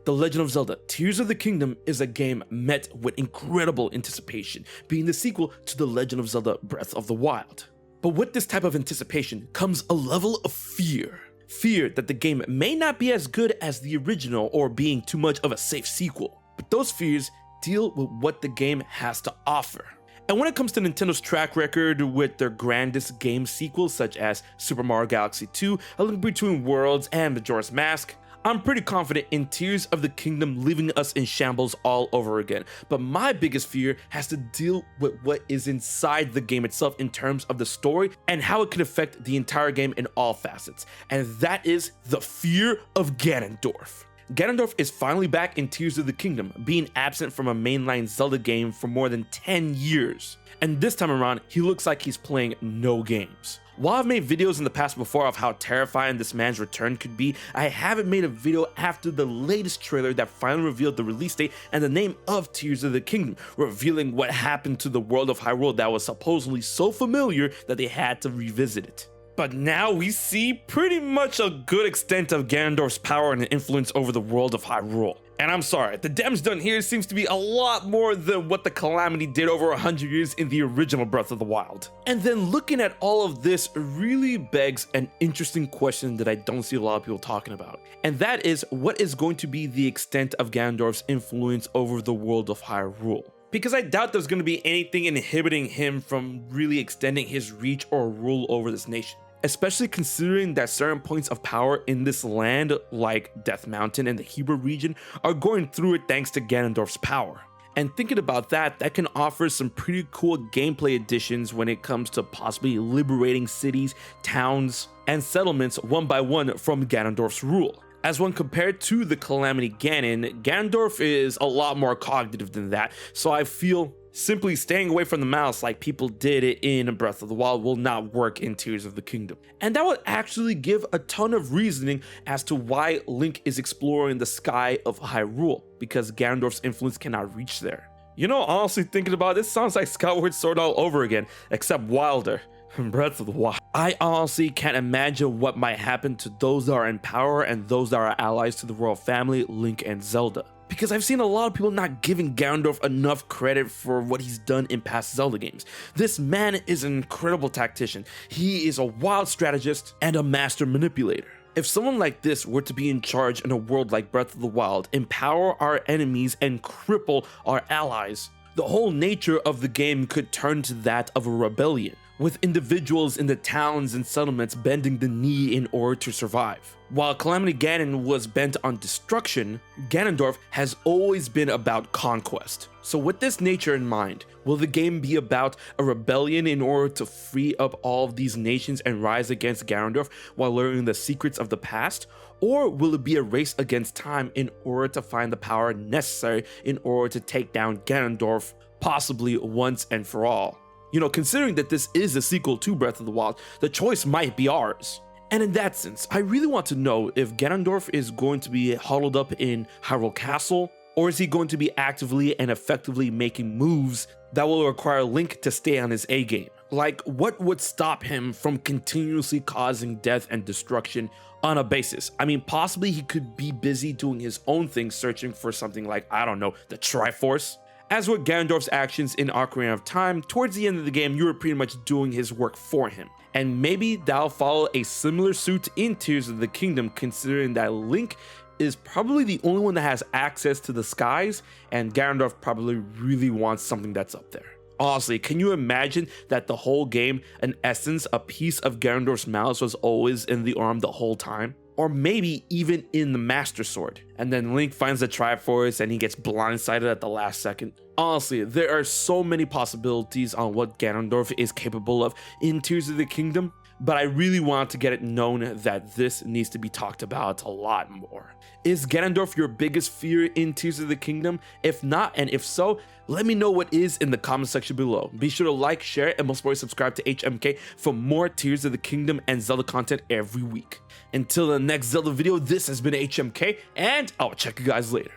The Legend of Zelda Tears of the Kingdom is a game met with incredible anticipation, being the sequel to The Legend of Zelda Breath of the Wild. But with this type of anticipation comes a level of fear. Fear that the game may not be as good as the original or being too much of a safe sequel. But those fears deal with what the game has to offer. And when it comes to Nintendo's track record with their grandest game sequels such as Super Mario Galaxy 2, A Link Between Worlds, and Majora's Mask, I'm pretty confident in Tears of the Kingdom leaving us in shambles all over again. But my biggest fear has to deal with what is inside the game itself in terms of the story and how it could affect the entire game in all facets. And that is the fear of Ganondorf. Ganondorf is finally back in Tears of the Kingdom, being absent from a mainline Zelda game for more than 10 years. And this time around, he looks like he's playing no games. While I've made videos in the past before of how terrifying this man's return could be, I haven't made a video after the latest trailer that finally revealed the release date and the name of Tears of the Kingdom, revealing what happened to the world of Hyrule that was supposedly so familiar that they had to revisit it. But now we see pretty much a good extent of Ganondorf's power and influence over the world of Hyrule. And I'm sorry, the damage done here seems to be a lot more than what the Calamity did over 100 years in the original Breath of the Wild. And then looking at all of this really begs an interesting question that I don't see a lot of people talking about. And that is, what is going to be the extent of Ganondorf's influence over the world of Hyrule? Because I doubt there's going to be anything inhibiting him from really extending his reach or rule over this nation. Especially considering that certain points of power in this land, like Death Mountain and the Hebrew region, are going through it thanks to Ganondorf's power. And thinking about that, that can offer some pretty cool gameplay additions when it comes to possibly liberating cities, towns, and settlements one by one from Ganondorf's rule. As when compared to the Calamity Ganon, Ganondorf is a lot more cognitive than that, so I feel simply staying away from the mouse like people did it in Breath of the Wild will not work in Tears of the Kingdom. And that would actually give a ton of reasoning as to why Link is exploring the sky of Hyrule, because Ganondorf's influence cannot reach there. You know, honestly thinking about it, this sounds like Skyward Sword all over again, except wilder. Breath of the Wild. I honestly can't imagine what might happen to those that are in power and those that are allies to the royal family, Link and Zelda. Because I've seen a lot of people not giving Ganondorf enough credit for what he's done in past Zelda games. This man is an incredible tactician. He is a wild strategist and a master manipulator. If someone like this were to be in charge in a world like Breath of the Wild, empower our enemies and cripple our allies, the whole nature of the game could turn to that of a rebellion, with individuals in the towns and settlements bending the knee in order to survive. While Calamity Ganon was bent on destruction, Ganondorf has always been about conquest. So with this nature in mind, will the game be about a rebellion in order to free up all of these nations and rise against Ganondorf while learning the secrets of the past? Or will it be a race against time in order to find the power necessary in order to take down Ganondorf, possibly once and for all? You know, considering that this is a sequel to Breath of the Wild, the choice might be ours. And in that sense, I really want to know if Ganondorf is going to be huddled up in Hyrule Castle, or is he going to be actively and effectively making moves that will require Link to stay on his A game? Like, what would stop him from continuously causing death and destruction on a basis? I mean, possibly he could be busy doing his own thing, searching for something like, I don't know, the Triforce. As with Ganondorf's actions in Ocarina of Time, towards the end of the game, you were pretty much doing his work for him. And maybe that'll follow a similar suit in Tears of the Kingdom, considering that Link is probably the only one that has access to the skies, and Ganondorf probably really wants something that's up there. Honestly, can you imagine that the whole game, in essence, a piece of Ganondorf's malice was always in the arm the whole time? Or maybe even in the Master Sword, and then Link finds the Triforce and he gets blindsided at the last second. Honestly, there are so many possibilities on what Ganondorf is capable of in Tears of the Kingdom, but I really want to get it known that this needs to be talked about a lot more. Is Ganondorf your biggest fear in Tears of the Kingdom? If not, and if so, let me know what is in the comment section below. Be sure to like, share, and most importantly subscribe to HMK for more Tears of the Kingdom and Zelda content every week. Until the next Zelda video, this has been HMK, and I'll check you guys later.